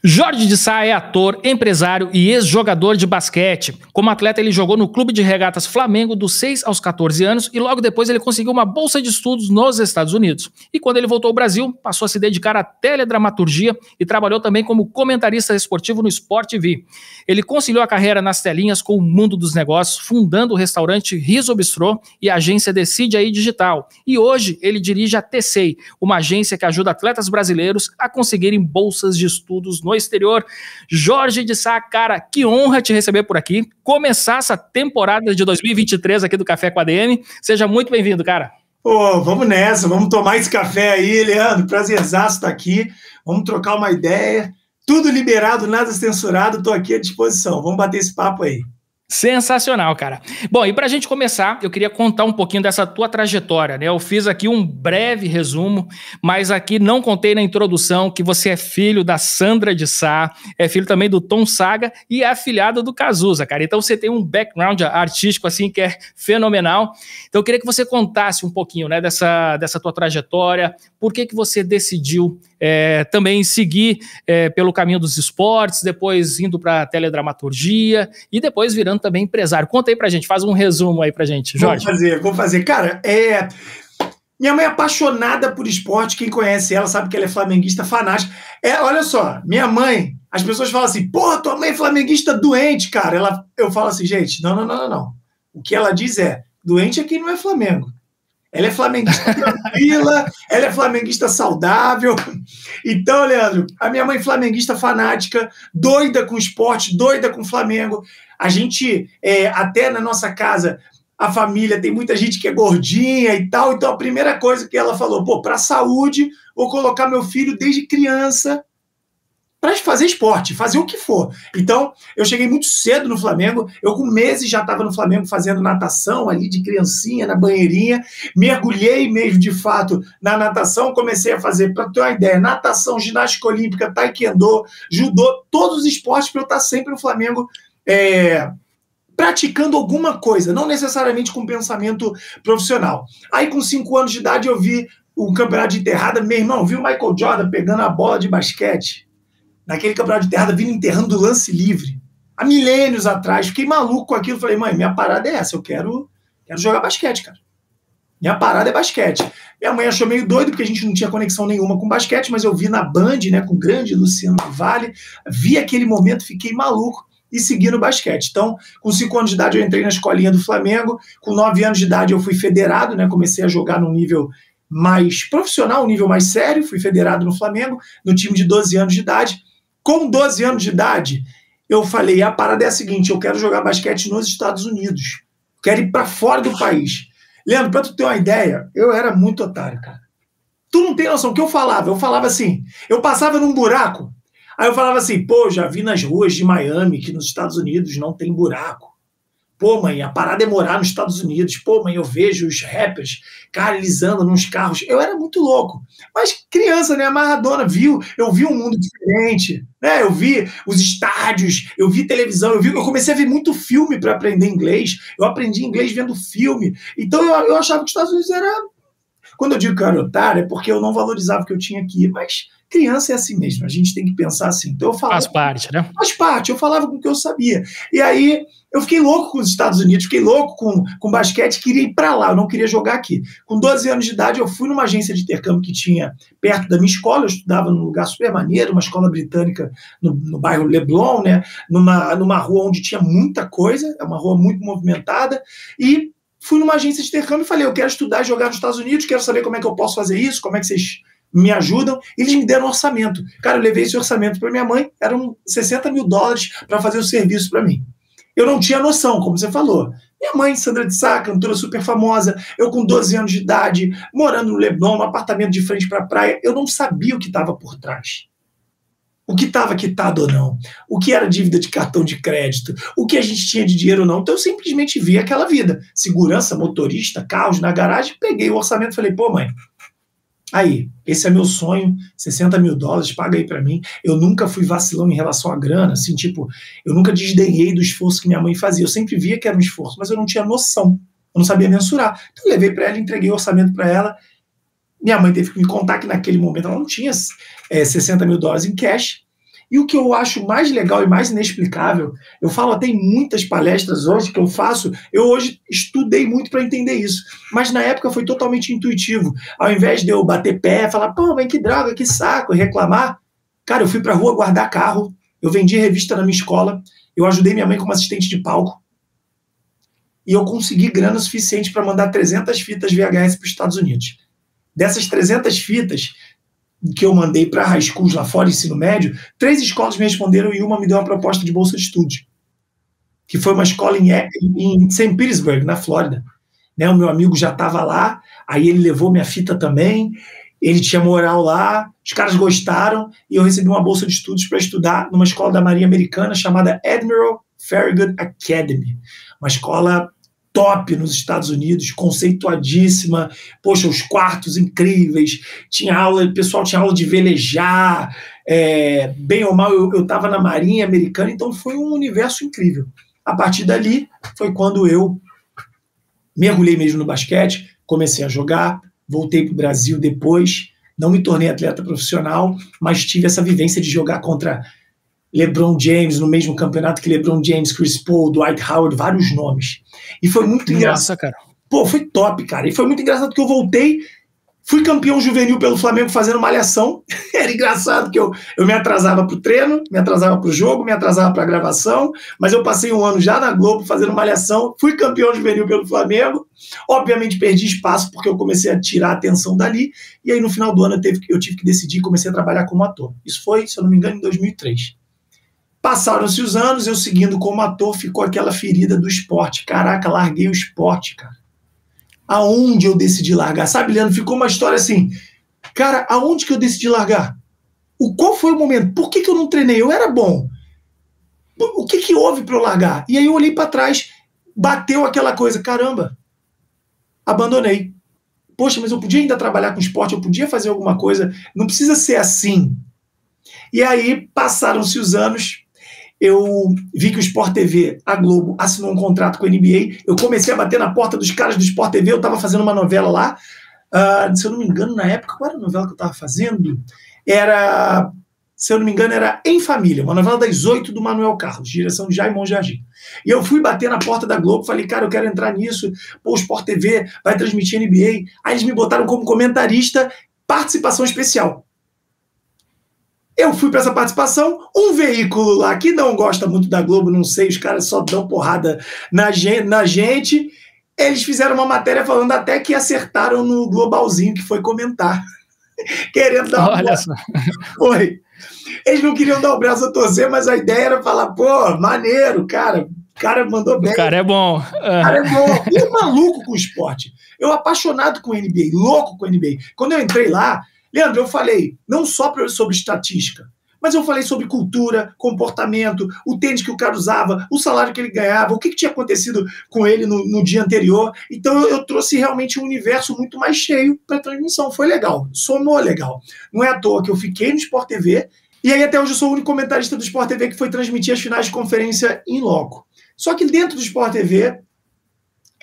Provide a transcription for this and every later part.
Jorge de Sá é ator, empresário e ex-jogador de basquete. Como atleta, ele jogou no Clube de Regatas Flamengo dos 6 aos 14 anos e logo depois ele conseguiu uma bolsa de estudos nos Estados Unidos. E quando ele voltou ao Brasil, passou a se dedicar à teledramaturgia e trabalhou também como comentarista esportivo no Sport TV. Ele conciliou a carreira nas telinhas com o mundo dos negócios, fundando o restaurante Riso Bistrô e a agência Decide Aí Digital. E hoje ele dirige a TCEI, uma agência que ajuda atletas brasileiros a conseguirem bolsas de estudos no exterior. Jorge de Sá, cara, que honra te receber por aqui, começar essa temporada de 2023 aqui do Café com a ADM. Seja muito bem-vindo, cara. Pô, vamos nessa, vamos tomar esse café aí, Leandro, prazerzaço estar aqui, vamos trocar uma ideia, tudo liberado, nada censurado, estou aqui à disposição, vamos bater esse papo aí. Sensacional, cara. Bom, e pra gente começar, eu queria contar um pouquinho dessa tua trajetória, né? Eu fiz aqui um breve resumo, mas aqui não contei na introdução que você é filho da Sandra de Sá, é filho também do Tom Saga e é afilhado do Cazuza, cara. Então você tem um background artístico, assim, que é fenomenal. Então eu queria que você contasse um pouquinho, né, dessa tua trajetória, por que você decidiu também seguir pelo caminho dos esportes, depois indo pra teledramaturgia e depois virando também empresário. Conta aí pra gente, faz um resumo aí pra gente, Jorge. Vou fazer. Cara, minha mãe é apaixonada por esporte, quem conhece ela sabe que ela é flamenguista fanática. Olha só, minha mãe, as pessoas falam assim, porra, tua mãe é flamenguista doente, cara. Eu falo assim, gente, não. O que ela diz é, doente é quem não é Flamengo. Ela é flamenguista tranquila, ela é flamenguista saudável. Então, Leandro, a minha mãe flamenguista fanática, doida com esporte, doida com Flamengo. A gente, até na nossa casa, a família, tem muita gente que é gordinha e tal. Então, a primeira coisa que ela falou, pô, para a saúde, vou colocar meu filho desde criança para fazer esporte, fazer o que for. Então, eu cheguei muito cedo no Flamengo, eu com meses já estava no Flamengo fazendo natação ali de criancinha, na banheirinha, mergulhei mesmo de fato na natação, comecei a fazer, para ter uma ideia, natação, ginástica olímpica, taekwondo, judô, todos os esportes para eu estar sempre no Flamengo praticando alguma coisa, não necessariamente com pensamento profissional. Aí com 5 anos de idade eu vi o campeonato de enterrada, meu irmão, vi o Michael Jordan pegando a bola de basquete, naquele campeonato de enterrada, vindo enterrando do lance livre, há milênios atrás, fiquei maluco com aquilo, falei, mãe, minha parada é essa, eu quero jogar basquete, cara. Minha parada é basquete. Minha mãe achou meio doido, porque a gente não tinha conexão nenhuma com basquete, mas eu vi na Band, né, com o grande Luciano do Vale, vi aquele momento, fiquei maluco e segui no basquete. Então, com 5 anos de idade eu entrei na escolinha do Flamengo, com 9 anos de idade eu fui federado, né, comecei a jogar num nível mais profissional, um nível mais sério, fui federado no Flamengo, no time de 12 anos de idade. Com 12 anos de idade, eu falei, a parada é a seguinte, eu quero jogar basquete nos Estados Unidos, quero ir para fora do país. Leandro, para tu ter uma ideia, eu era muito otário, cara. Tu não tem noção, o que eu falava? Eu falava assim, eu passava num buraco, aí eu falava assim, pô, já vi nas ruas de Miami que nos Estados Unidos não tem buraco. Pô, mãe, a parada é morar nos Estados Unidos. Pô, mãe, eu vejo os rappers, cara, eles andam nos carros. Eu era muito louco. Mas criança, né, amarradona, eu vi um mundo diferente, né? Eu vi os estádios, eu vi televisão, eu comecei a ver muito filme para aprender inglês. Eu aprendi inglês vendo filme. Então eu achava que os Estados Unidos era... Quando eu digo que eu era otário, é porque eu não valorizava o que eu tinha aqui. Mas criança é assim mesmo, a gente tem que pensar assim. Então eu falava, faz parte, né? Faz parte, eu falava com o que eu sabia. E aí eu fiquei louco com os Estados Unidos, fiquei louco com basquete, queria ir para lá, eu não queria jogar aqui. Com 12 anos de idade, eu fui numa agência de intercâmbio que tinha perto da minha escola, eu estudava num lugar super maneiro, uma escola britânica no bairro Leblon, né, numa rua onde tinha muita coisa, é uma rua muito movimentada, e fui numa agência de intercâmbio e falei, eu quero estudar e jogar nos Estados Unidos, quero saber como é que eu posso fazer isso, como é que vocês me ajudam. Eles me deram um orçamento. Cara, eu levei esse orçamento para minha mãe, eram $60 mil para fazer o serviço para mim. Eu não tinha noção, como você falou. Minha mãe, Sandra de Sá, cantora super famosa, eu com 12 anos de idade, morando no Leblon, num apartamento de frente para a praia, eu não sabia o que estava por trás. O que estava quitado ou não, o que era dívida de cartão de crédito, o que a gente tinha de dinheiro ou não. Então eu simplesmente vi aquela vida. Segurança, motorista, carros na garagem, peguei o orçamento e falei, pô, mãe, aí, esse é meu sonho, $60 mil, paga aí pra mim. Eu nunca fui vacilão em relação à grana, assim, tipo, eu nunca desdenhei do esforço que minha mãe fazia. Eu sempre via que era um esforço, mas eu não tinha noção, eu não sabia mensurar. Então eu levei pra ela, entreguei o orçamento pra ela. Minha mãe teve que me contar que naquele momento ela não tinha $60 mil em cash. E o que eu acho mais legal e mais inexplicável, eu falo até em muitas palestras hoje que eu faço, eu hoje estudei muito para entender isso, mas na época foi totalmente intuitivo. Ao invés de eu bater pé, falar, pô, mas que droga, que saco, e reclamar, cara, eu fui para a rua guardar carro, eu vendi revista na minha escola, eu ajudei minha mãe como assistente de palco, e eu consegui grana suficiente para mandar 300 fitas VHS para os Estados Unidos. Dessas 300 fitas que eu mandei para high schools lá fora, ensino médio, 3 escolas me responderam e uma me deu uma proposta de bolsa de estudos, que foi uma escola em St. Petersburg, na Flórida. Né, o meu amigo já estava lá, aí ele levou minha fita também, ele tinha moral lá, os caras gostaram, e eu recebi uma bolsa de estudos para estudar numa escola da Marinha Americana chamada Admiral Farragut Academy, uma escola top nos Estados Unidos, conceituadíssima, poxa, os quartos incríveis, tinha aula, o pessoal tinha aula de velejar, bem ou mal eu estava na Marinha Americana, então foi um universo incrível. A partir dali foi quando eu mergulhei mesmo no basquete, comecei a jogar, voltei para o Brasil depois, não me tornei atleta profissional, mas tive essa vivência de jogar contra LeBron James, no mesmo campeonato que LeBron James, Chris Paul, Dwight Howard, vários nomes. E foi muito engraçado. Nossa, cara. Pô, foi top, cara. E foi muito engraçado que eu voltei, fui campeão juvenil pelo Flamengo fazendo malhação. Era engraçado que eu me atrasava pro treino, me atrasava pro jogo, me atrasava pra gravação, mas eu passei um ano já na Globo fazendo malhação, fui campeão juvenil pelo Flamengo. Obviamente perdi espaço porque eu comecei a tirar a atenção dali, e aí no final do ano eu tive que decidir e comecei a trabalhar como ator. Isso foi, se eu não me engano, em 2003. Passaram-se os anos, eu seguindo como ator, ficou aquela ferida do esporte. Caraca, larguei o esporte, cara. Aonde eu decidi largar? Sabe, Leandro, ficou uma história assim, cara, aonde que eu decidi largar? Qual foi o momento? Por que eu não treinei? Eu era bom. O que houve para eu largar? E aí eu olhei para trás, bateu aquela coisa, caramba, abandonei. Poxa, mas eu podia ainda trabalhar com esporte, eu podia fazer alguma coisa, não precisa ser assim. E aí passaram-se os anos, eu vi que o Sport TV, a Globo, assinou um contrato com a NBA, eu comecei a bater na porta dos caras do Sport TV, eu estava fazendo uma novela lá, se eu não me engano, na época, qual era a novela que eu estava fazendo? Se eu não me engano, era Em Família, uma novela das 8 do Manuel Carlos, direção de Jaime Jardim. E eu fui bater na porta da Globo, falei, cara, eu quero entrar nisso, pô, o Sport TV vai transmitir NBA. Aí eles me botaram como comentarista, participação especial. Eu fui para essa participação, um veículo lá que não gosta muito da Globo, não sei, os caras só dão porrada na gente, eles fizeram uma matéria falando até que acertaram no Globalzinho, que foi comentar, querendo dar uma... Olha só. Foi. Eles não queriam dar o braço a torcer, mas a ideia era falar, pô, maneiro, cara, o cara mandou bem. O cara é bom. O cara é bom. E maluco com o esporte. Eu apaixonado com o NBA, louco com o NBA. Quando eu entrei lá, Leandro, eu falei não só sobre estatística, mas eu falei sobre cultura, comportamento, o tênis que o cara usava, o salário que ele ganhava, o que tinha acontecido com ele no dia anterior. Então eu trouxe realmente um universo muito mais cheio para a transmissão. Foi legal, somou legal. Não é à toa que eu fiquei no Sport TV, e aí até hoje eu sou o único comentarista do Sport TV que foi transmitir as finais de conferência em loco. Só que dentro do Sport TV,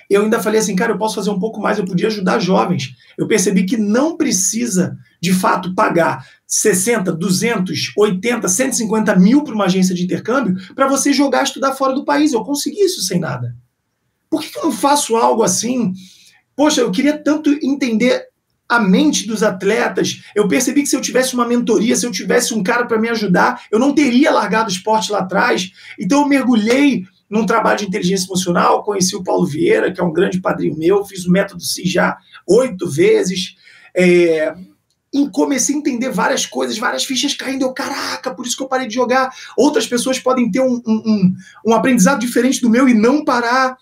eu ainda falei assim, cara, eu posso fazer um pouco mais, eu podia ajudar jovens. Eu percebi que não precisa, de fato, pagar 60, 200, 80, 150 mil para uma agência de intercâmbio para você jogar, estudar fora do país. Eu consegui isso sem nada. Por que eu não faço algo assim? Poxa, eu queria tanto entender a mente dos atletas. Eu percebi que se eu tivesse uma mentoria, se eu tivesse um cara para me ajudar, eu não teria largado o esporte lá atrás. Então eu mergulhei num trabalho de inteligência emocional, conheci o Paulo Vieira, que é um grande padrinho meu, fiz o método CI já 8 vezes, e comecei a entender várias coisas, várias fichas caindo, eu, caraca, por isso que eu parei de jogar. Outras pessoas podem ter um aprendizado diferente do meu e não parar.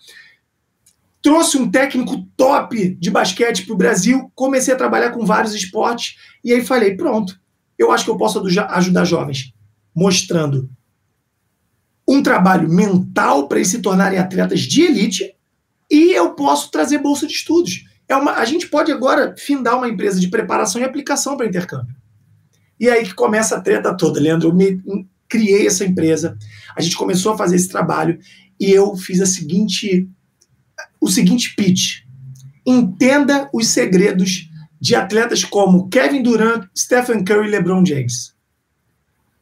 Trouxe um técnico top de basquete para o Brasil, comecei a trabalhar com vários esportes, e aí falei, pronto, eu acho que eu posso ajudar jovens, mostrando um trabalho mental para eles se tornarem atletas de elite, e eu posso trazer bolsa de estudos. A gente pode agora findar uma empresa de preparação e aplicação para intercâmbio. E aí que começa a treta toda, Leandro. Eu criei essa empresa, a gente começou a fazer esse trabalho, e eu fiz o seguinte pitch. Entenda os segredos de atletas como Kevin Durant, Stephen Curry e LeBron James.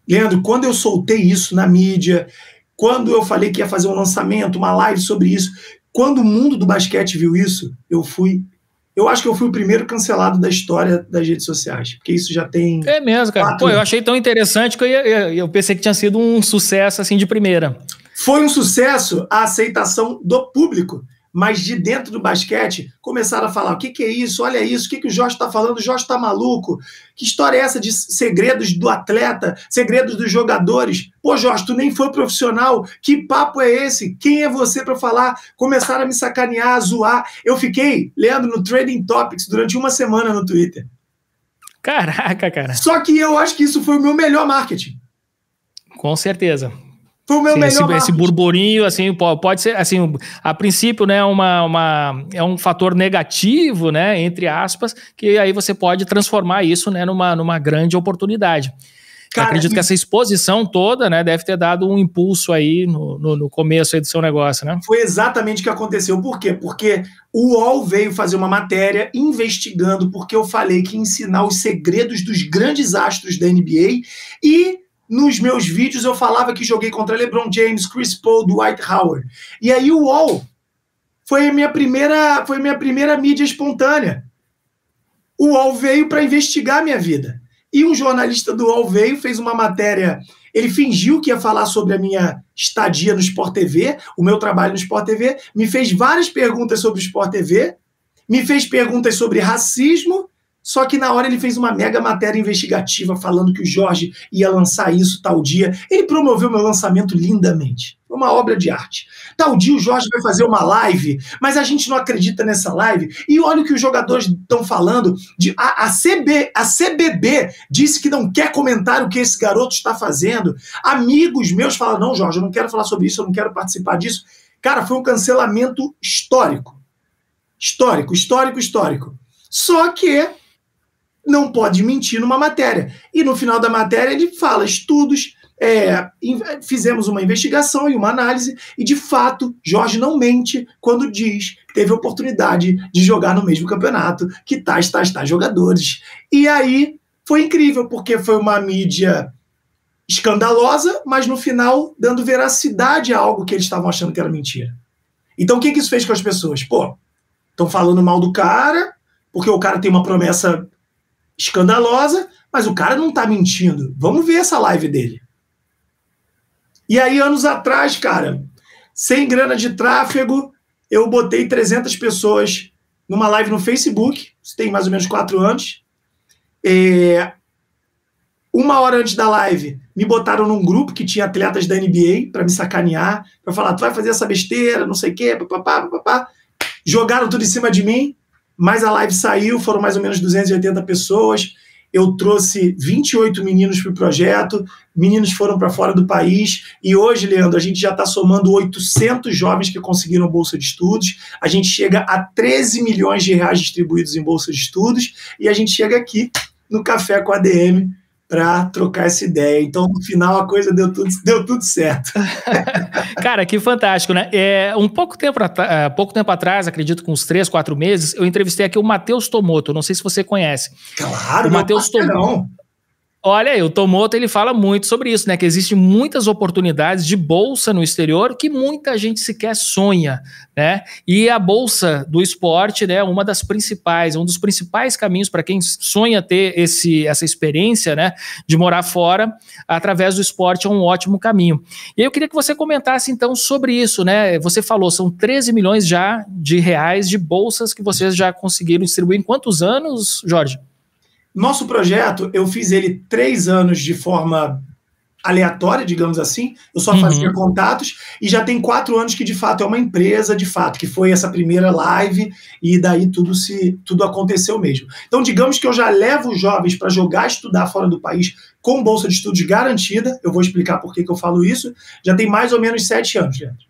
Leandro, quando eu soltei isso na mídia, quando eu falei que ia fazer um lançamento, uma live sobre isso, quando o mundo do basquete viu isso, eu acho que eu fui o primeiro cancelado da história das redes sociais, porque isso já tem... É mesmo, cara. Pô, eu achei tão interessante que eu pensei que tinha sido um sucesso, assim, de primeira. Foi um sucesso a aceitação do público, mas de dentro do basquete começaram a falar, o que é isso? Olha isso, o que o Jorge está falando? O Jorge está maluco? Que história é essa de segredos do atleta, segredos dos jogadores? Pô, Jorge, tu nem foi profissional, que papo é esse? Quem é você para falar? Começaram a me sacanear, a zoar. Eu fiquei, Leandro, no Trending Topics durante uma semana no Twitter. Caraca, cara. Só que eu acho que isso foi o meu melhor marketing. Com certeza. Foi o meu melhor esse burburinho, assim, pode ser, assim, a princípio, né, é um fator negativo, né, entre aspas, que aí você pode transformar isso, né, numa grande oportunidade. Cara, acredito que essa exposição toda, né, deve ter dado um impulso aí no começo aí do seu negócio, né? Foi exatamente o que aconteceu. Por quê? Porque o UOL veio fazer uma matéria investigando porque eu falei que ia ensinar os segredos dos grandes astros da NBA e nos meus vídeos eu falava que joguei contra LeBron James, Chris Paul, Dwight Howard. E aí o UOL foi a minha primeira mídia espontânea. O UOL veio para investigar a minha vida. E um jornalista do UOL veio, fez uma matéria, ele fingiu que ia falar sobre a minha estadia no Sport TV, o meu trabalho no Sport TV, me fez várias perguntas sobre o Sport TV, me fez perguntas sobre racismo, só que na hora ele fez uma mega matéria investigativa falando que o Jorge ia lançar isso tal dia. Ele promoveu meu lançamento lindamente. Foi uma obra de arte. Tal dia o Jorge vai fazer uma live, mas a gente não acredita nessa live. E olha o que os jogadores estão falando. A CBB disse que não quer comentar o que esse garoto está fazendo. Amigos meus falam, não, Jorge, eu não quero falar sobre isso, eu não quero participar disso. Cara, foi um cancelamento histórico. Histórico. Só que não pode mentir numa matéria. E no final da matéria ele fala estudos, fizemos uma investigação e uma análise, e de fato Jorge não mente quando diz que teve a oportunidade de jogar no mesmo campeonato que tais jogadores. E aí foi incrível, porque foi uma mídia escandalosa, mas no final dando veracidade a algo que eles estavam achando que era mentira. Então o que isso fez com as pessoas? Pô, estão falando mal do cara, porque o cara tem uma promessa escandalosa, mas o cara não tá mentindo. Vamos ver essa live dele. E aí, anos atrás, cara, sem grana de tráfego, eu botei 300 pessoas numa live no Facebook, isso tem mais ou menos 4 anos. Uma hora antes da live, me botaram num grupo que tinha atletas da NBA para me sacanear, para falar, tu vai fazer essa besteira, não sei o quê, papapá. Jogaram tudo em cima de mim, mas a live saiu, foram mais ou menos 280 pessoas. Eu trouxe 28 meninos para o projeto, meninos foram para fora do país, e hoje, Leandro, a gente já está somando 800 jovens que conseguiram bolsa de estudos, a gente chega a 13 milhões de reais distribuídos em bolsa de estudos, e a gente chega aqui no Café com a ADM para trocar essa ideia. Então, no final, a coisa deu tudo certo. Cara, que fantástico, né? Pouco tempo atrás, acredito que uns 3, 4 meses, eu entrevistei aqui o Matheus Tomoto, não sei se você conhece. Claro, o Matheus Tomoto. Olha aí, o Tomoto, ele fala muito sobre isso, né? Que existem muitas oportunidades de bolsa no exterior que muita gente sequer sonha, né? E a bolsa do esporte, né, um dos principais caminhos para quem sonha ter essa experiência, né, de morar fora, através do esporte é um ótimo caminho. E eu queria que você comentasse, então, sobre isso, né? Você falou, são 13 milhões já de reais de bolsas que vocês já conseguiram distribuir em quantos anos, Jorge? Nosso projeto, eu fiz ele 3 anos de forma aleatória, digamos assim. Eu só fazia contatos, e já tem 4 anos que, de fato, é uma empresa, de fato, que foi essa primeira live, e daí tudo aconteceu mesmo. Então, digamos que eu já levo os jovens para jogar, estudar fora do país com bolsa de estudos garantida. Eu vou explicar por que eu falo isso. Já tem mais ou menos 7 anos, Leandro.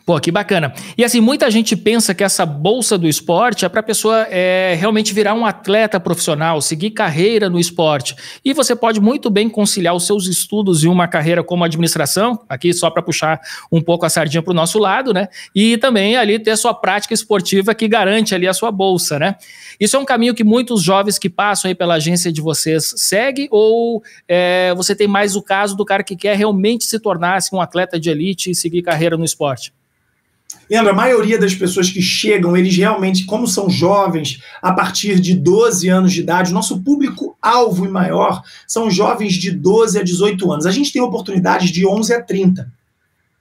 Pô, que bacana. E assim, muita gente pensa que essa bolsa do esporte é para a pessoa realmente virar um atleta profissional, seguir carreira no esporte. E você pode muito bem conciliar os seus estudos e uma carreira como administração, aqui só para puxar um pouco a sardinha para o nosso lado, né? E também ali ter sua prática esportiva que garante ali a sua bolsa, né? Isso é um caminho que muitos jovens que passam aí pela agência de vocês seguem, ou você tem mais o caso do cara que quer realmente se tornar assim, um atleta de elite e seguir carreira no esporte? Leandro, a maioria das pessoas que chegam, eles realmente, como são jovens, a partir de 12 anos de idade, nosso público-alvo e maior são jovens de 12 a 18 anos. A gente tem oportunidades de 11 a 30,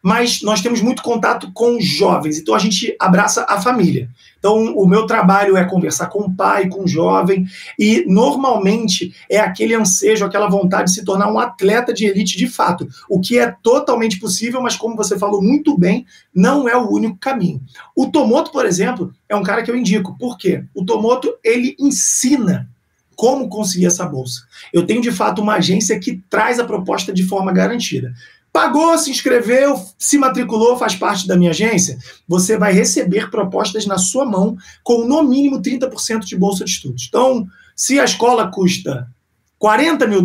mas nós temos muito contato com jovens, então a gente abraça a família. Então, o meu trabalho é conversar com o pai, com o jovem, e normalmente é aquele ansejo, aquela vontade de se tornar um atleta de elite de fato, o que é totalmente possível, mas como você falou muito bem, não é o único caminho. O Tomoto, por exemplo, é um cara que eu indico. Por quê? O Tomoto, ele ensina como conseguir essa bolsa. Eu tenho, de fato, uma agência que traz a proposta de forma garantida. Pagou, se inscreveu, se matriculou, faz parte da minha agência, você vai receber propostas na sua mão com no mínimo 30% de bolsa de estudos. Então, se a escola custa $40 mil,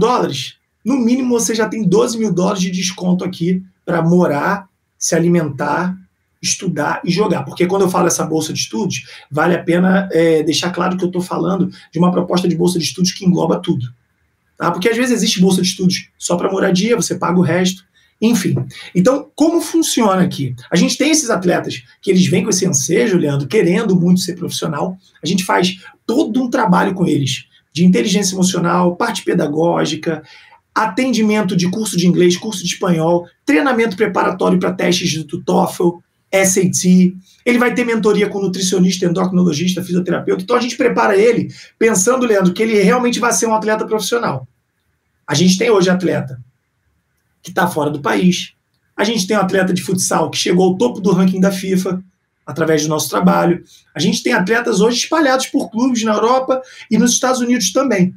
no mínimo você já tem $12 mil de desconto aqui para morar, se alimentar, estudar e jogar. Porque quando eu falo essa bolsa de estudos, vale a pena deixar claro que eu estou falando de uma proposta de bolsa de estudos que engloba tudo. Tá? Porque às vezes existe bolsa de estudos só para moradia, você paga o resto. Enfim, então como funciona aqui? A gente tem esses atletas que eles vêm com esse ansejo, Leandro, querendo muito ser profissional. A gente faz todo um trabalho com eles, de inteligência emocional, parte pedagógica, atendimento de curso de inglês, curso de espanhol, treinamento preparatório para testes do TOEFL, SAT. Ele vai ter mentoria com nutricionista, endocrinologista, fisioterapeuta. Então a gente prepara ele pensando, Leandro, que ele realmente vai ser um atleta profissional. A gente tem hoje atleta que está fora do país. A gente tem um atleta de futsal que chegou ao topo do ranking da FIFA através do nosso trabalho. A gente tem atletas hoje espalhados por clubes na Europa e nos Estados Unidos também.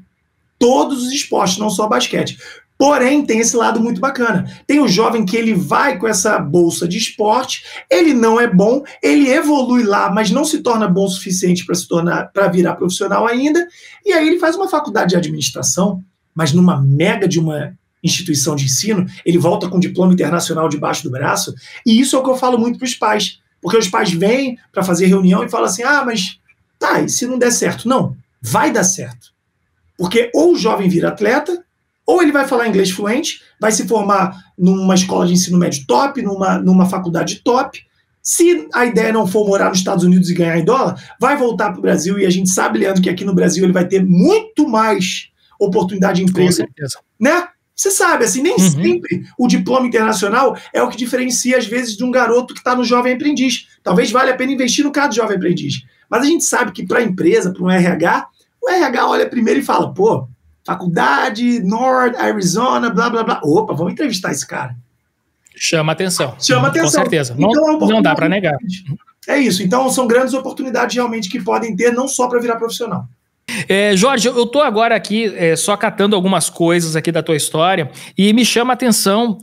Todos os esportes, não só basquete. Porém, tem esse lado muito bacana. Tem o jovem que ele vai com essa bolsa de esporte, ele não é bom, ele evolui lá, mas não se torna bom o suficiente para virar profissional ainda, e aí ele faz uma faculdade de administração, mas numa mega de uma instituição de ensino, ele volta com um diploma internacional debaixo do braço, e isso é o que eu falo muito para os pais, porque os pais vêm para fazer reunião e falam assim, mas tá, e se não der certo? Não, vai dar certo. Porque ou o jovem vira atleta, ou ele vai falar inglês fluente, vai se formar numa escola de ensino médio top, numa faculdade top. Se a ideia não for morar nos Estados Unidos e ganhar em dólar, vai voltar para o Brasil, e a gente sabe, Leandro, que aqui no Brasil ele vai ter muito mais oportunidade de emprego. Com certeza. Né? Você sabe, assim, nem sempre o diploma internacional é o que diferencia, às vezes, de um garoto que está no Jovem Aprendiz. Talvez valha a pena investir no caso do Jovem Aprendiz. Mas a gente sabe que para a empresa, para um RH, o RH olha primeiro e fala, pô, faculdade, North, Arizona, blá, blá, blá. Opa, vamos entrevistar esse cara. Chama atenção. Chama atenção. Com certeza. Então, não dá para negar. É isso. Então, são grandes oportunidades realmente que podem ter, não só para virar profissional. Jorge, eu estou agora aqui só catando algumas coisas aqui da tua história e me chama a atenção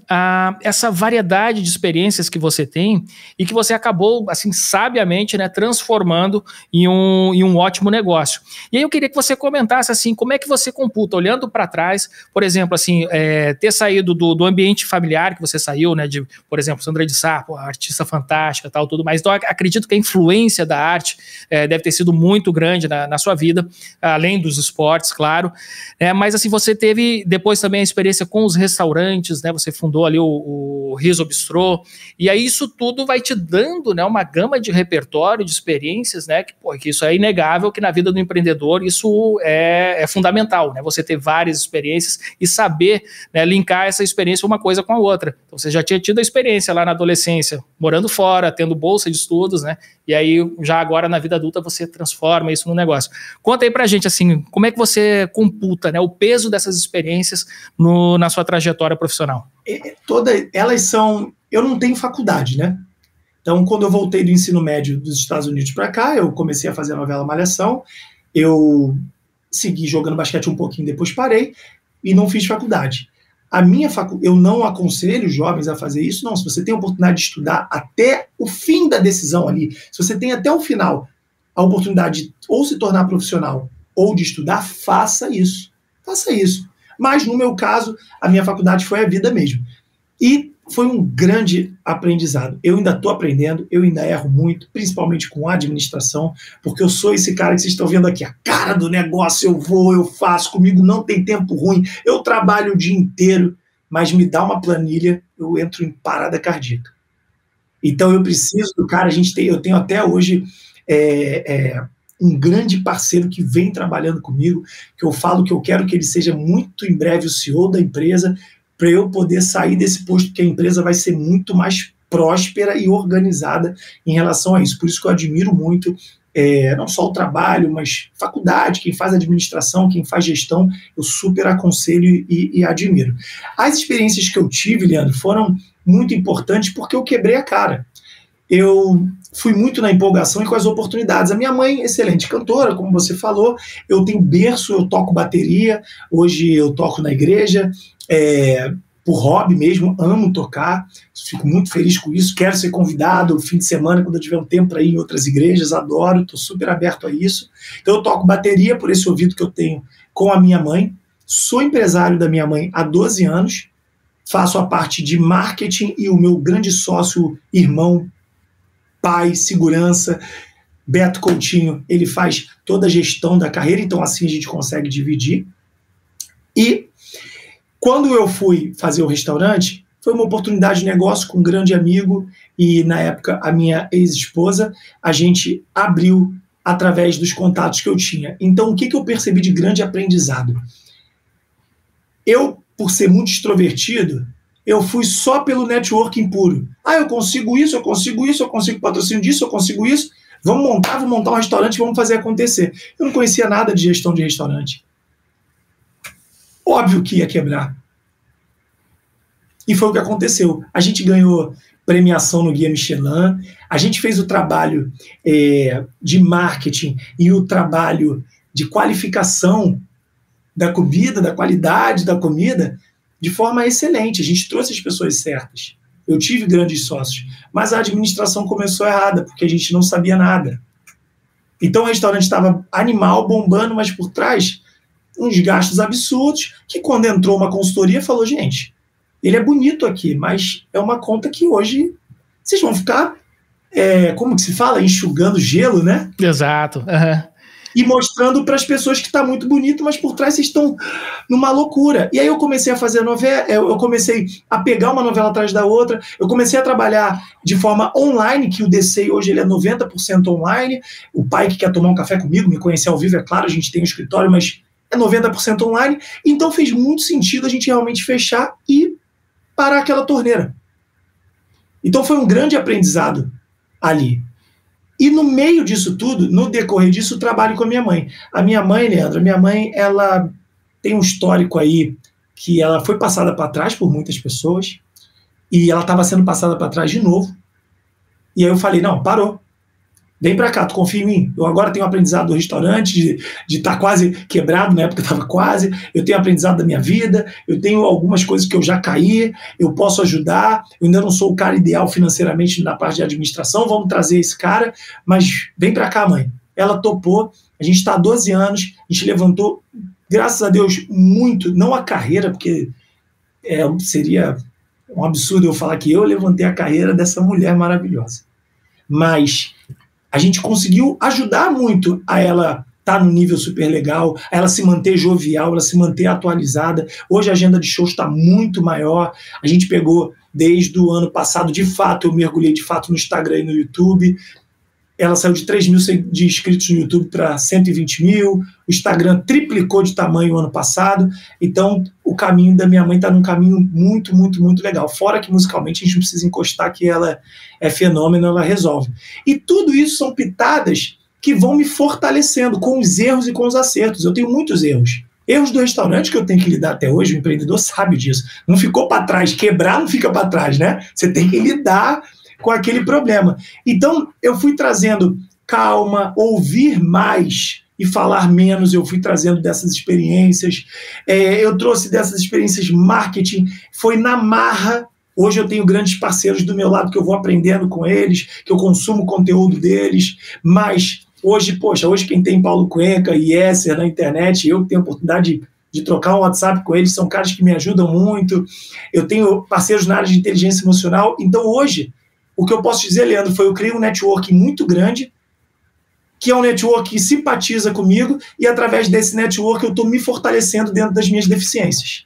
essa variedade de experiências que você tem e que você acabou, assim, sabiamente, né, transformando em um ótimo negócio. E aí eu queria que você comentasse, assim, como é que você computa, olhando para trás, por exemplo, assim, ter saído do ambiente familiar que você saiu, né, de, por exemplo, Sandra de Sá, artista fantástica, tal, tudo mais. Então, acredito que a influência da arte deve ter sido muito grande na sua vida, além dos esportes, claro, mas assim, você teve depois também a experiência com os restaurantes, né, você fundou ali o Riso Bistrô, e aí isso tudo vai te dando, né, uma gama de repertório, de experiências, né, que isso é inegável, que na vida do empreendedor isso é fundamental, né, você ter várias experiências e saber, né, linkar essa experiência uma coisa com a outra. Então você já tinha tido a experiência lá na adolescência, morando fora, tendo bolsa de estudos, né, e aí já agora na vida adulta você transforma isso no negócio. Conta aí pra gente, assim, como é que você computa, né, o peso dessas experiências na sua trajetória profissional? Elas são... Eu não tenho faculdade, né? Então, quando eu voltei do ensino médio dos Estados Unidos para cá, eu comecei a fazer a novela Malhação, eu segui jogando basquete um pouquinho, depois parei e não fiz faculdade. eu não aconselho os jovens a fazer isso, não. Se você tem a oportunidade de estudar até o fim da decisão ali, se você tem até o final a oportunidade de ou se tornar profissional ou de estudar, faça isso. Faça isso. Mas, no meu caso, a minha faculdade foi a vida mesmo. E foi um grande aprendizado. Eu ainda estou aprendendo, eu ainda erro muito, principalmente com administração, porque eu sou esse cara que vocês estão vendo aqui, a cara do negócio, eu vou, eu faço, comigo não tem tempo ruim, eu trabalho o dia inteiro, mas me dá uma planilha, eu entro em parada cardíaca. Então eu preciso do cara, eu tenho até hoje um grande parceiro que vem trabalhando comigo, que eu falo que eu quero que ele seja muito em breve o CEO da empresa, para eu poder sair desse posto, que a empresa vai ser muito mais próspera e organizada em relação a isso. Por isso que eu admiro muito, não só o trabalho, mas faculdade, quem faz administração, quem faz gestão, eu super aconselho e admiro. As experiências que eu tive, Leandro, foram muito importantes porque eu quebrei a cara. Eu fui muito na empolgação e com as oportunidades. A minha mãe, excelente cantora, como você falou, eu tenho berço, eu toco bateria, hoje eu toco na igreja, por hobby mesmo, amo tocar, fico muito feliz com isso, quero ser convidado fim de semana, quando eu tiver um tempo para ir em outras igrejas, adoro, estou super aberto a isso. Então eu toco bateria por esse ouvido que eu tenho com a minha mãe, sou empresário da minha mãe há 12 anos, faço a parte de marketing e o meu grande sócio, irmão, pai, segurança, Beto Coutinho, ele faz toda a gestão da carreira, então assim a gente consegue dividir. E quando eu fui fazer o restaurante, foi uma oportunidade de negócio com um grande amigo e, na época, a minha ex-esposa, a gente abriu através dos contatos que eu tinha. Então, o que eu percebi de grande aprendizado? Eu, por ser muito extrovertido, eu fui só pelo networking puro. Eu consigo isso, eu consigo isso, eu consigo patrocínio disso, eu consigo isso. Vamos montar um restaurante, vamos fazer acontecer. Eu não conhecia nada de gestão de restaurante. Óbvio que ia quebrar. E foi o que aconteceu. A gente ganhou premiação no Guia Michelin, a gente fez o trabalho de marketing e o trabalho de qualificação da comida, da qualidade da comida, de forma excelente. A gente trouxe as pessoas certas. Eu tive grandes sócios, mas a administração começou errada, porque a gente não sabia nada. Então o restaurante estava animal, bombando, mas por trás uns gastos absurdos, que quando entrou uma consultoria falou, gente, ele é bonito aqui, mas é uma conta que hoje vocês vão ficar, como que se fala? Enxugando gelo, né? Exato. Uhum. E mostrando para as pessoas que está muito bonito, mas por trás vocês estão numa loucura. E aí eu comecei a fazer novela, eu comecei a pegar uma novela atrás da outra, eu comecei a trabalhar de forma online, que o DCI hoje ele é 90% online. O pai que quer tomar um café comigo, me conhecer ao vivo, é claro, a gente tem um escritório, mas é 90% online. Então fez muito sentido a gente realmente fechar e parar aquela torneira. Então foi um grande aprendizado ali. E no meio disso tudo, no decorrer disso, eu trabalho com a minha mãe. A minha mãe, Leandro, ela tem um histórico aí que ela foi passada para trás por muitas pessoas e ela estava sendo passada para trás de novo. E aí eu falei, não, parou. Vem para cá, tu confia em mim. Eu agora tenho aprendizado do restaurante, de estar quase quebrado, na época estava quase. Eu tenho aprendizado da minha vida, eu tenho algumas coisas que eu já caí, eu posso ajudar. Eu ainda não sou o cara ideal financeiramente na parte de administração, vamos trazer esse cara, mas vem para cá, mãe. Ela topou, a gente está há 12 anos, a gente levantou, graças a Deus, muito, não a carreira, porque seria um absurdo eu falar que eu levantei a carreira dessa mulher maravilhosa. Mas a gente conseguiu ajudar muito a ela estar no nível super legal, a ela se manter jovial, ela se manter atualizada. Hoje a agenda de shows está muito maior. A gente pegou desde o ano passado, de fato, eu mergulhei de fato no Instagram e no YouTube. Ela saiu de 3 mil de inscritos no YouTube para 120 mil. O Instagram triplicou de tamanho o ano passado. Então, o caminho da minha mãe está num caminho muito, muito, muito legal. Fora que, musicalmente, a gente não precisa encostar, que ela é fenômeno, ela resolve. E tudo isso são pitadas que vão me fortalecendo com os erros e com os acertos. Eu tenho muitos erros. Erros do restaurante que eu tenho que lidar até hoje, o empreendedor sabe disso. Não ficou para trás. Quebrar não fica para trás, né? Você tem que lidar com aquele problema. Então, eu fui trazendo calma, ouvir mais e falar menos, eu fui trazendo dessas experiências. Eu trouxe dessas experiências marketing, foi na marra. Hoje eu tenho grandes parceiros do meu lado que eu vou aprendendo com eles, que eu consumo o conteúdo deles, mas hoje, poxa, hoje quem tem Paulo Cuenca e Esser na internet, eu tenho a oportunidade de trocar um WhatsApp com eles, são caras que me ajudam muito. Eu tenho parceiros na área de inteligência emocional. Então hoje, o que eu posso dizer, Leandro, foi eu criei um network muito grande, que é um network que simpatiza comigo, e através desse network eu estou me fortalecendo dentro das minhas deficiências.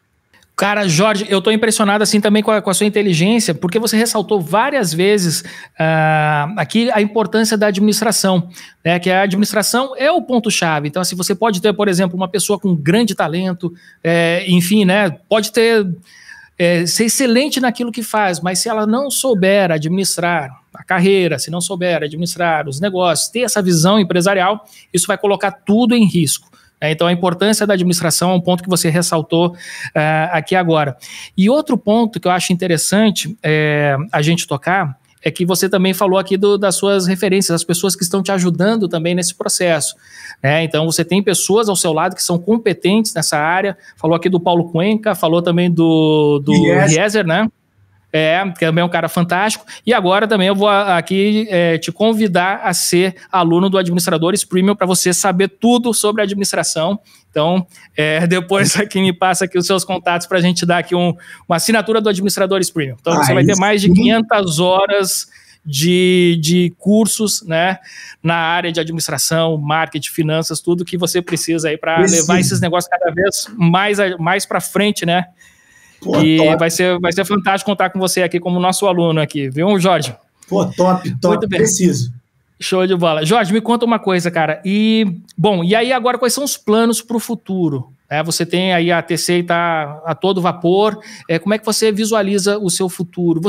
Cara, Jorge, eu estou impressionado assim também com a sua inteligência, porque você ressaltou várias vezes aqui a importância da administração, né? Que a administração é o ponto-chave. Então, assim, você pode ter, por exemplo, uma pessoa com grande talento, enfim, né? Pode ter ser excelente naquilo que faz, mas se ela não souber administrar a carreira, se não souber administrar os negócios, ter essa visão empresarial, isso vai colocar tudo em risco. Então, a importância da administração é um ponto que você ressaltou aqui agora. E outro ponto que eu acho interessante a gente tocar é que você também falou aqui das suas referências, as pessoas que estão te ajudando também nesse processo. Então, você tem pessoas ao seu lado que são competentes nessa área. Falou aqui do Paulo Cuenca, falou também do Rieser, né? Que também é um cara fantástico. E agora também eu vou aqui te convidar a ser aluno do Administradores Premium para você saber tudo sobre administração. Então, depois aqui me passa aqui os seus contatos para a gente dar aqui uma assinatura do Administradores Premium. Então, você vai ter mais de 500 horas de cursos, né, na área de administração, marketing, finanças, tudo que você precisa aí para levar esses negócios cada vez mais para frente, né? Pô, e vai ser fantástico contar com você aqui como nosso aluno aqui, viu, Jorge? Pô, top, muito bem. Preciso. Show de bola. Jorge, me conta uma coisa, cara. E aí agora quais são os planos para o futuro? Você tem aí a TC está a todo vapor. Como é que você visualiza o seu futuro?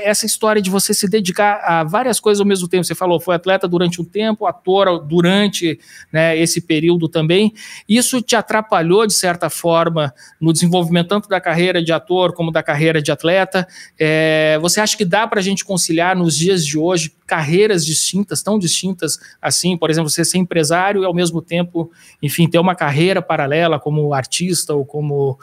Essa história de você se dedicar a várias coisas ao mesmo tempo. Você falou, foi atleta durante um tempo, ator durante, né, esse período também. Isso te atrapalhou, de certa forma, no desenvolvimento tanto da carreira de ator como da carreira de atleta? Você acha que dá para a gente conciliar nos dias de hoje carreiras distintas, tão distintas assim? Por exemplo, você ser empresário e ao mesmo tempo, enfim, ter uma carreira paralela como artista ou como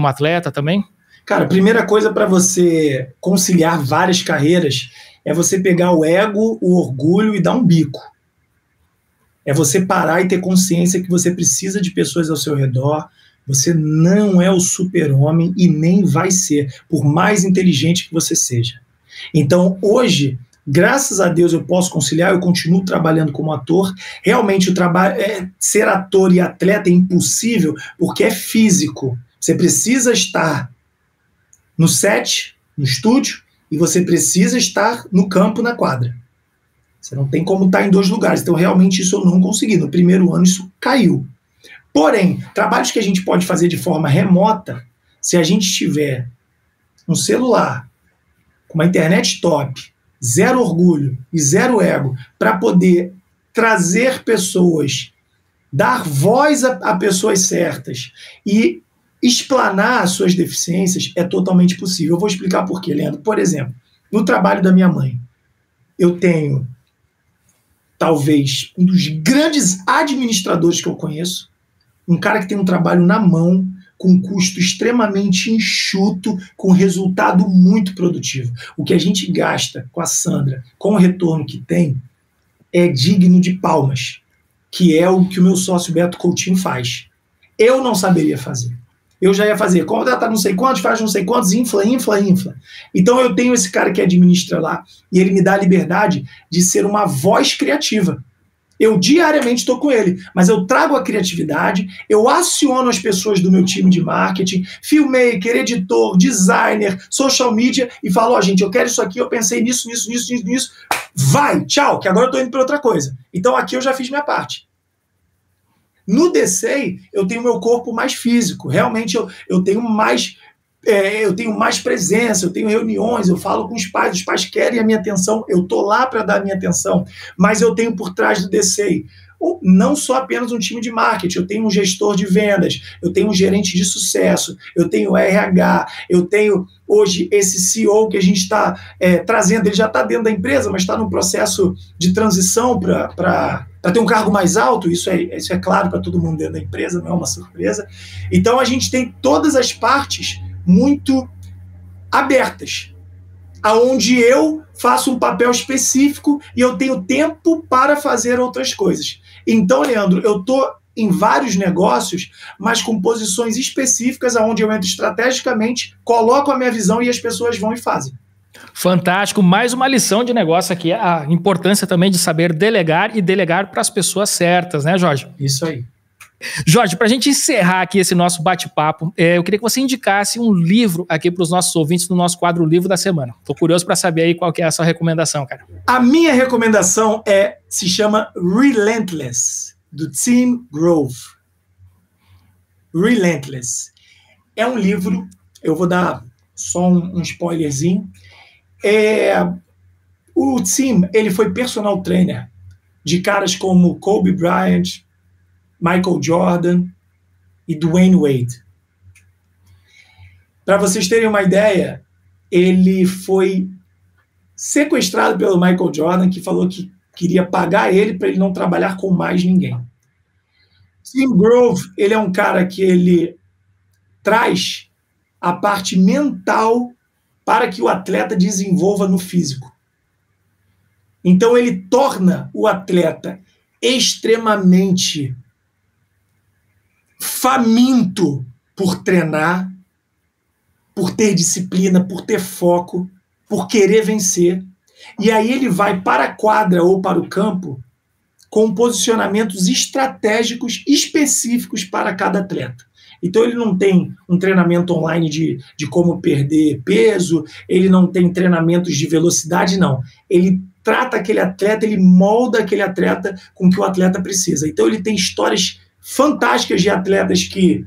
atleta também? Cara, a primeira coisa para você conciliar várias carreiras é você pegar o ego, o orgulho e dar um bico. É você parar e ter consciência que você precisa de pessoas ao seu redor. Você não é o super-homem e nem vai ser, por mais inteligente que você seja. Então, hoje, graças a Deus eu posso conciliar, eu continuo trabalhando como ator. Realmente o trabalho ser ator e atleta é impossível porque é físico. Você precisa estar no set, no estúdio, e você precisa estar no campo, na quadra. Você não tem como estar em dois lugares. Então realmente isso eu não consegui. No primeiro ano isso caiu. Porém, trabalhos que a gente pode fazer de forma remota, se a gente tiver um celular com uma internet top, zero orgulho e zero ego, para poder trazer pessoas, dar voz a pessoas certas e explanar as suas deficiências, é totalmente possível. Eu vou explicar por quê, Leandro. Por exemplo, no trabalho da minha mãe, eu tenho talvez um dos grandes administradores que eu conheço, um cara que tem um trabalho na mão, com um custo extremamente enxuto, com resultado muito produtivo. O que a gente gasta com a Sandra, com o retorno que tem, é digno de palmas, que é o que o meu sócio Beto Coutinho faz. Eu não saberia fazer. Eu já ia fazer, contratar não sei quantos, faz não sei quantos, infla. Então eu tenho esse cara que administra lá, e ele me dá a liberdade de ser uma voz criativa. Eu diariamente estou com ele, mas eu trago a criatividade, eu aciono as pessoas do meu time de marketing, filmmaker, editor, designer, social media, e falo, ó, gente, eu quero isso aqui, eu pensei nisso, vai, tchau, que agora eu estou indo para outra coisa. Então aqui eu já fiz minha parte. No DCEI, eu tenho meu corpo mais físico, realmente eu tenho mais... eu tenho mais presença, eu tenho reuniões, eu falo com os pais querem a minha atenção, eu estou lá para dar a minha atenção, mas eu tenho por trás do DCEI não só apenas um time de marketing, eu tenho um gestor de vendas, eu tenho um gerente de sucesso, eu tenho RH, eu tenho hoje esse CEO que a gente está trazendo, ele já está dentro da empresa, mas está no processo de transição para para ter um cargo mais alto, isso é claro para todo mundo dentro da empresa, não é uma surpresa. Então a gente tem todas as partes muito abertas, aonde eu faço um papel específico e eu tenho tempo para fazer outras coisas. Então, Leandro, eu estou em vários negócios, mas com posições específicas aonde eu entro estrategicamente, coloco a minha visão e as pessoas vão e fazem. Fantástico, mais uma lição de negócio aqui, a importância também de saber delegar e delegar para as pessoas certas, né, Jorge? Isso aí. Jorge, para a gente encerrar aqui esse nosso bate-papo, eu queria que você indicasse um livro aqui para os nossos ouvintes no nosso quadro Livro da Semana. Estou curioso para saber aí qual que é a sua recomendação, cara. A minha recomendação se chama Relentless, do Tim Grove. Relentless. É um livro, eu vou dar só um spoilerzinho. O Tim, ele foi personal trainer de caras como Kobe Bryant, Michael Jordan e Dwayne Wade. Para vocês terem uma ideia, ele foi sequestrado pelo Michael Jordan, que falou que queria pagar ele para ele não trabalhar com mais ninguém. Tim Grove, ele é um cara que ele traz a parte mental para que o atleta desenvolva no físico. Então ele torna o atleta extremamente faminto por treinar, por ter disciplina, por ter foco, por querer vencer. E aí ele vai para a quadra ou para o campo com posicionamentos estratégicos específicos para cada atleta. Então ele não tem um treinamento online de como perder peso, ele não tem treinamentos de velocidade, não. Ele trata aquele atleta, ele molda aquele atleta com o que o atleta precisa. Então ele tem histórias fantásticas de atletas que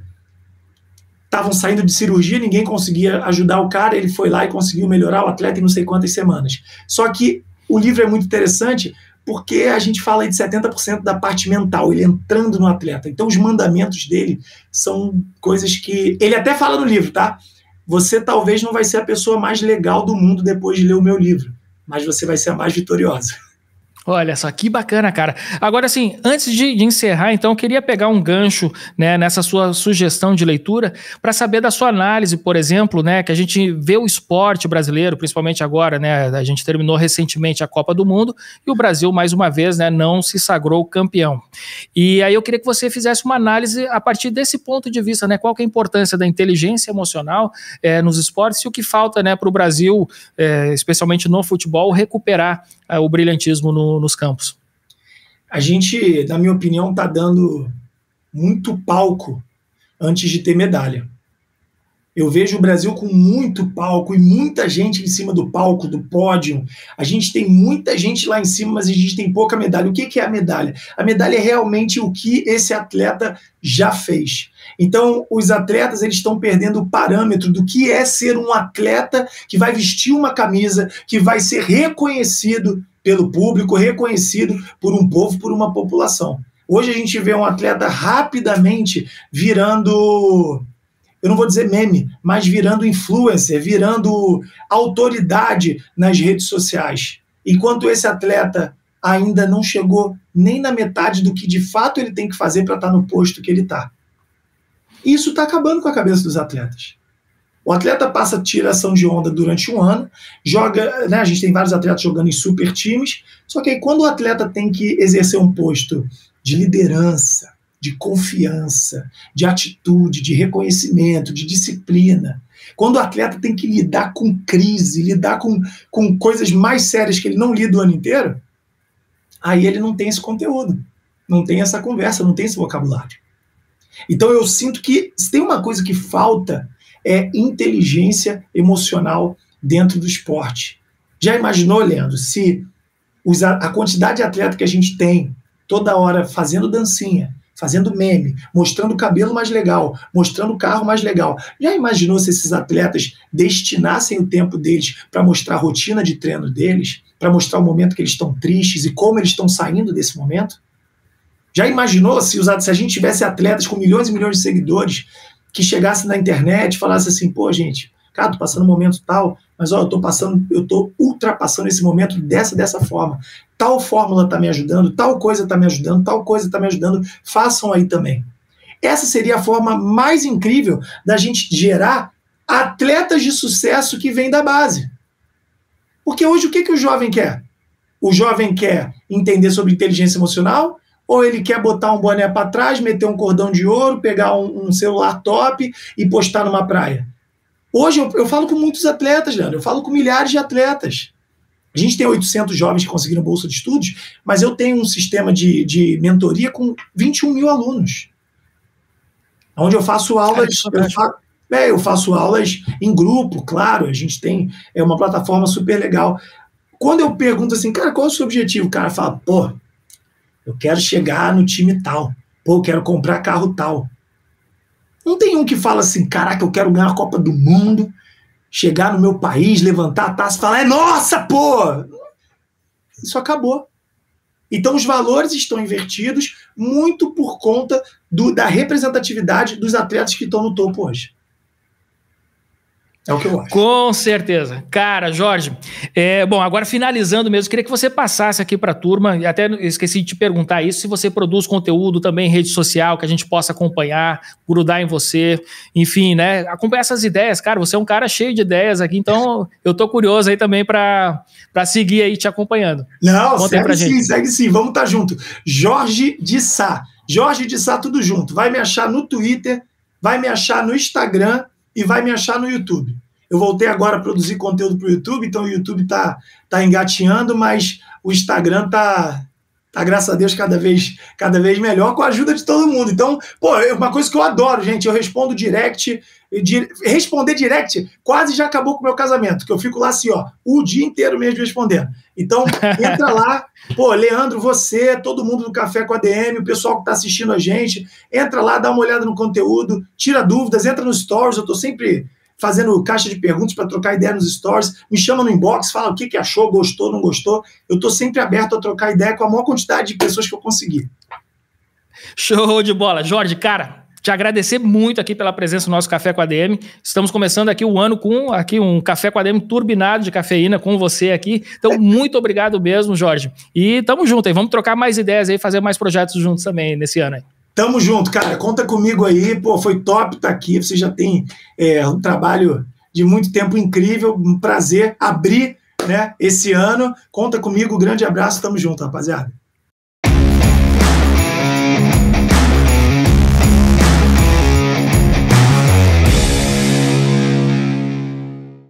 estavam saindo de cirurgia, ninguém conseguia ajudar o cara, ele foi lá e conseguiu melhorar o atleta em não sei quantas semanas. Só que o livro é muito interessante porque a gente fala aí de 70% da parte mental, ele entrando no atleta. Então os mandamentos dele são coisas que... Ele até fala no livro, tá? Você talvez não vai ser a pessoa mais legal do mundo depois de ler o meu livro, mas você vai ser a mais vitoriosa. Olha só, que bacana, cara. Agora, assim, antes de encerrar, então, eu queria pegar um gancho, né, nessa sua sugestão de leitura para saber da sua análise, por exemplo, né, que a gente vê o esporte brasileiro, principalmente agora, né, a gente terminou recentemente a Copa do Mundo e o Brasil, mais uma vez, né, não se sagrou campeão. E aí eu queria que você fizesse uma análise a partir desse ponto de vista, né, qual que é a importância da inteligência emocional nos esportes e o que falta, né, para o Brasil, especialmente no futebol, recuperar o brilhantismo nos campos. A gente, na minha opinião, está dando muito palco antes de ter medalha. Eu vejo o Brasil com muito palco e muita gente em cima do palco, do pódio. A gente tem muita gente lá em cima, mas a gente tem pouca medalha. O que é a medalha? A medalha é realmente o que esse atleta já fez. Então, os atletas eles estão perdendo o parâmetro do que é ser um atleta que vai vestir uma camisa, que vai ser reconhecido pelo público, reconhecido por um povo, por uma população. Hoje a gente vê um atleta rapidamente virando, eu não vou dizer meme, mas virando influencer, virando autoridade nas redes sociais. Enquanto esse atleta ainda não chegou nem na metade do que de fato ele tem que fazer para estar no posto que ele está. Isso está acabando com a cabeça dos atletas. O atleta passa tiração de onda durante um ano, joga, né, a gente tem vários atletas jogando em super times, só que aí quando o atleta tem que exercer um posto de liderança, de confiança, de atitude, de reconhecimento, de disciplina, quando o atleta tem que lidar com crise, lidar com coisas mais sérias que ele não lida o ano inteiro, aí ele não tem esse conteúdo, não tem essa conversa, não tem esse vocabulário. Então eu sinto que se tem uma coisa que falta é inteligência emocional dentro do esporte. Já imaginou, Leandro, se a quantidade de atleta que a gente tem toda hora fazendo dancinha, fazendo meme, mostrando o cabelo mais legal, mostrando o carro mais legal. Já imaginou se esses atletas destinassem o tempo deles para mostrar a rotina de treino deles, para mostrar o momento que eles estão tristes e como eles estão saindo desse momento? Já imaginou se a gente tivesse atletas com milhões e milhões de seguidores que chegassem na internet e falassem assim, pô, gente, cara, tô passando um momento tal, mas ó, eu tô ultrapassando esse momento dessa forma. Tal fórmula está me ajudando, tal coisa está me ajudando, tal coisa está me ajudando, façam aí também. Essa seria a forma mais incrível da gente gerar atletas de sucesso que vêm da base. Porque hoje o que o jovem quer? O jovem quer entender sobre inteligência emocional, ou ele quer botar um boné para trás, meter um cordão de ouro, pegar um celular top e postar numa praia? Hoje eu falo com muitos atletas, Leandro, eu falo com milhares de atletas. A gente tem 800 jovens que conseguiram bolsa de estudos, mas eu tenho um sistema de mentoria com 21 mil alunos, onde eu faço aulas, eu faço aulas em grupo, claro, a gente tem uma plataforma super legal. Quando eu pergunto assim, cara, qual é o seu objetivo? O cara fala, pô, eu quero chegar no time tal, pô, eu quero comprar carro tal. Não tem um que fala assim, caraca, eu quero ganhar a Copa do Mundo, chegar no meu país, levantar a taça e falar, nossa, pô! Isso acabou. Então os valores estão invertidos muito por conta da representatividade dos atletas que estão no topo hoje. É o que eu acho. Com certeza. Cara, Jorge, bom, agora finalizando mesmo, queria que você passasse aqui para a turma, e até esqueci de te perguntar isso, se você produz conteúdo também em rede social, que a gente possa acompanhar, grudar em você, enfim, né? Acompanhar essas ideias, cara, você é um cara cheio de ideias aqui, então eu tô curioso aí também para seguir aí te acompanhando. Não, segue sim, vamos estar junto. Jorge de Sá, tudo junto. Vai me achar no Twitter, vai me achar no Instagram, e vai me achar no YouTube. Eu voltei agora a produzir conteúdo para o YouTube, então o YouTube tá engatinhando, mas o Instagram tá, graças a Deus, cada vez melhor, com a ajuda de todo mundo. Então, pô, é uma coisa que eu adoro, gente, eu respondo direct, responder direct quase já acabou com o meu casamento, que eu fico lá assim, ó, o dia inteiro mesmo respondendo. Então, entra lá, pô, Leandro, você, todo mundo do Café com ADM, o pessoal que está assistindo a gente, entra lá, dá uma olhada no conteúdo, tira dúvidas, entra no Stories, eu estou sempre fazendo caixa de perguntas para trocar ideia nos Stories, me chama no inbox, fala o que achou, gostou, não gostou, eu estou sempre aberto a trocar ideia com a maior quantidade de pessoas que eu conseguir. Show de bola. Jorge, cara, te agradecer muito aqui pela presença no nosso Café com ADM. Estamos começando aqui o ano com um Café com ADM turbinado de cafeína com você aqui. Então, muito obrigado mesmo, Jorge. E tamo junto aí. Vamos trocar mais ideias aí, fazer mais projetos juntos também nesse ano aí. Tamo junto, cara. Conta comigo aí. Pô, foi top estar aqui. Você já tem um trabalho de muito tempo incrível. Um prazer abrir, né, esse ano. Conta comigo. Grande abraço. Tamo junto, rapaziada.